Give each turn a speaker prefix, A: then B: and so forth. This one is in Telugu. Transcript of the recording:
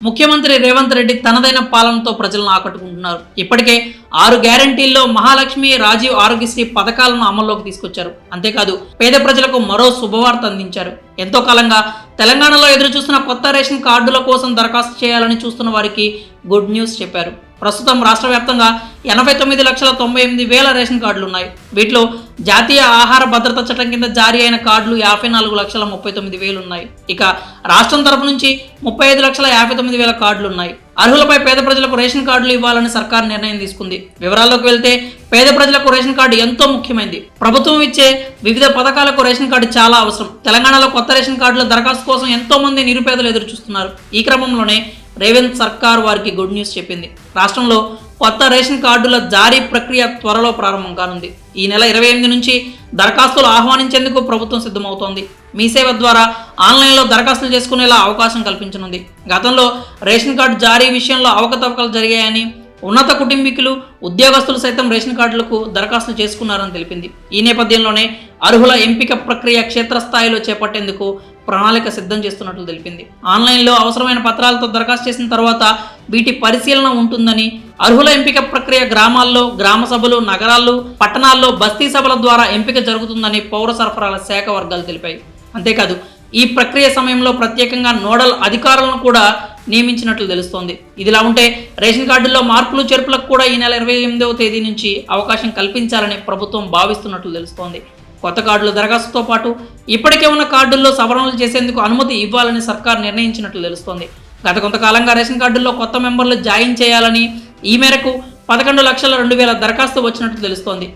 A: ముఖ్యమంత్రి రేవంత్ రెడ్డి తనదైన పాలనతో ప్రజలను ఆకట్టుకుంటున్నారు. ఇప్పటికే 6 గ్యారంటీల్లో మహాలక్ష్మి, రాజీవ్ ఆరోగ్యశ్రీ పథకాలను అమల్లోకి తీసుకొచ్చారు. అంతేకాదు పేద ప్రజలకు మరో శుభవార్త అందించారు. ఎంతో కాలంగా తెలంగాణలో ఎదురు చూస్తున్న కొత్త రేషన్ కార్డుల కోసం దరఖాస్తు చేయాలని చూస్తున్న వారికి గుడ్ న్యూస్ చెప్పారు. ప్రస్తుతం రాష్ట్ర వ్యాప్తంగా 89,98,000 రేషన్ కార్డులు ఉన్నాయి. వీటిలో జాతీయ ఆహార భద్రత చట్టం కింద జారీ అయిన కార్డులు 54,39,000 ఉన్నాయి. ఇక రాష్ట్రం తరపు నుంచి 35,59,000 కార్డులు ఉన్నాయి. అర్హులపై పేద ప్రజలకు రేషన్ కార్డులు ఇవ్వాలని సర్కార్ నిర్ణయం తీసుకుంది. వివరాల్లోకి వెళ్తే పేద ప్రజలకు రేషన్ కార్డు ఎంతో ముఖ్యమైనది. ప్రభుత్వం ఇచ్చే వివిధ పథకాలకు రేషన్ కార్డు చాలా అవసరం. తెలంగాణలో కొత్త రేషన్ కార్డుల దరఖాస్తు కోసం ఎంతో మంది నిరుపేదలు ఎదురు చూస్తున్నారు. ఈ క్రమంలోనే రేవంత్ సర్కార్ వారికి గుడ్ న్యూస్ చెప్పింది. రాష్ట్రంలో కొత్త రేషన్ కార్డుల జారీ ప్రక్రియ త్వరలో ప్రారంభం కానుంది. ఈ నెల 28 నుంచి దరఖాస్తులు ఆహ్వానించేందుకు ప్రభుత్వం సిద్ధమవుతోంది. మీ సేవ ద్వారా ఆన్లైన్లో దరఖాస్తులు చేసుకునేలా అవకాశం కల్పించనుంది. గతంలో రేషన్ కార్డు జారీ విషయంలో అవకతవకలు జరిగాయని, ఉన్నత కుటుంబీకులు, ఉద్యోగస్తులు సైతం రేషన్ కార్డులకు దరఖాస్తులు చేసుకున్నారని తెలిపింది. ఈ నేపథ్యంలోనే అర్హుల ఎంపిక ప్రక్రియ క్షేత్రస్థాయిలో చేపట్టేందుకు ప్రణాళిక సిద్ధం చేస్తున్నట్లు తెలిపింది. ఆన్లైన్లో అవసరమైన పత్రాలతో దరఖాస్తు చేసిన తర్వాత వీటి పరిశీలన ఉంటుందని, అర్హుల ఎంపిక ప్రక్రియ గ్రామాల్లో గ్రామ సభలు, నగరాల్లో, పట్టణాల్లో బస్తీ సభల ద్వారా ఎంపిక జరుగుతుందని పౌర సరఫరాల శాఖ వర్గాలు తెలిపాయి. అంతేకాదు ఈ ప్రక్రియ సమయంలో ప్రత్యేకంగా నోడల్ అధికారులను కూడా నియమించినట్లు తెలుస్తోంది. ఇదిలా ఉంటే రేషన్ కార్డుల్లో మార్పులు చేర్పులకు కూడా ఈ నెల 28వ తేదీ నుంచి అవకాశం కల్పించాలని ప్రభుత్వం భావిస్తున్నట్లు తెలుస్తోంది. కొత్త కార్డుల దరఖాస్తుతో పాటు ఇప్పటికే ఉన్న కార్డుల్లో సవరణలు చేసేందుకు అనుమతి ఇవ్వాలని సర్కార్ నిర్ణయించినట్లు తెలుస్తోంది. గత కొంతకాలంగా రేషన్ కార్డుల్లో కొత్త మెంబర్లు జాయిన్ చేయాలని, ఈ మేరకు 11,02,000 దరఖాస్తు వచ్చినట్లు తెలుస్తోంది.